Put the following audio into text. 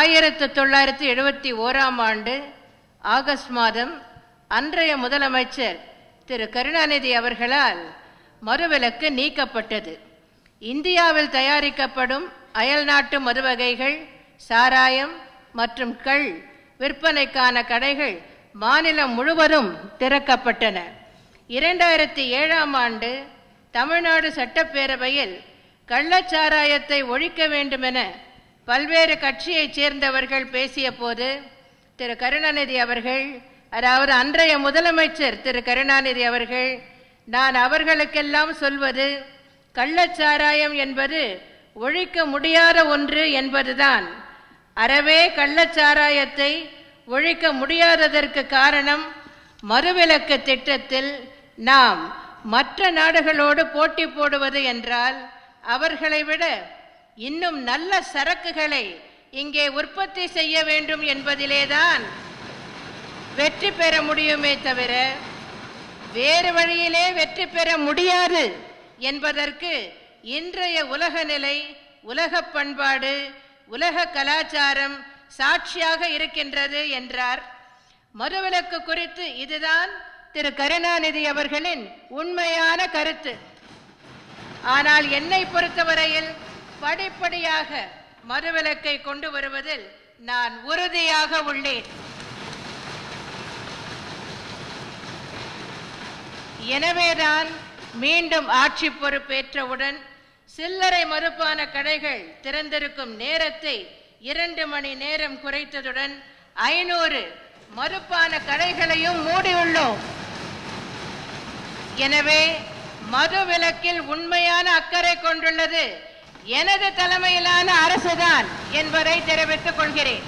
1971 August மாதம் அன்றைய முதலமைச்சர் திரு கருணாநிதி அவர்களால் மதுவிலக்கு நீக்கப்பட்டது. இந்தியாவில் தயாரிக்கப்படும் அயல்நாட்டு மது வகைகள், சாராயம் மற்றும் கள் விற்பனைக்கான கடைகள் மாநிலம் முழுவதும் திறக்கப்பட்டன. 2007 தமிழ்நாடு சட்டப்பேரவையில் கள்ளச்சாராயத்தை ஒழிக்க வேண்டுமென பல்வேறு கட்சியைச் சேர்ந்தவர்கள் பேசிய போது திரு கருணாநிதி அவர்கள், அதாவது அன்றைய முதலமைச்சர் திரு கருணாநிதி அவர்கள், நான் அவர்களுக்கெல்லாம் சொல்வது கள்ளச்சாராயம் என்பது ஒழிக்க முடியாத ஒன்று என்பதுதான். அறவே கள்ளச்சாராயத்தை ஒழிக்க முடியாததற்கு காரணம் மதுவிலக்கு திட்டத்தில் நாம் மற்ற நாடுகளோடு போட்டி போடுவது என்றால் அவர்களை விட இன்னும் நல்ல சரக்குகளை இங்கே உற்பத்தி செய்ய வேண்டும் என்பதிலேதான் வெற்றி பெற முடியுமே தவிர வேறு வழியிலே வெற்றி பெற முடியாது என்பதற்கு இன்றைய உலக நிலை, உலக பண்பாடு, உலக கலாச்சாரம் சாட்சியாக இருக்கின்றது என்றார். மதுவிலக்கு குறித்து இதுதான் திரு கருணாநிதி அவர்களின் உண்மையான கருத்து. ஆனால் என்னை பொறுத்தவரையில் படிப்படியாக மதுவிலக்கை கொண்டு வருவதில் நான் உறுதியாக உள்ளேன். எனவேதான் மீண்டும் ஆட்சி பொறுப்பேற்றவுடன் சில்லறை மதுபான கடைகள் திறந்திருக்கும் நேரத்தை 2 மணி நேரம் குறைத்ததுடன் 500 மதுபான கடைகளையும் மூடியுள்ளோம். எனவே மதுவிலக்கில் உண்மையான அக்கறை கொண்டுள்ளது எனது தலைமையிலான அரசுதான் என்பதை தெரிவித்துக் கொள்கிறேன்.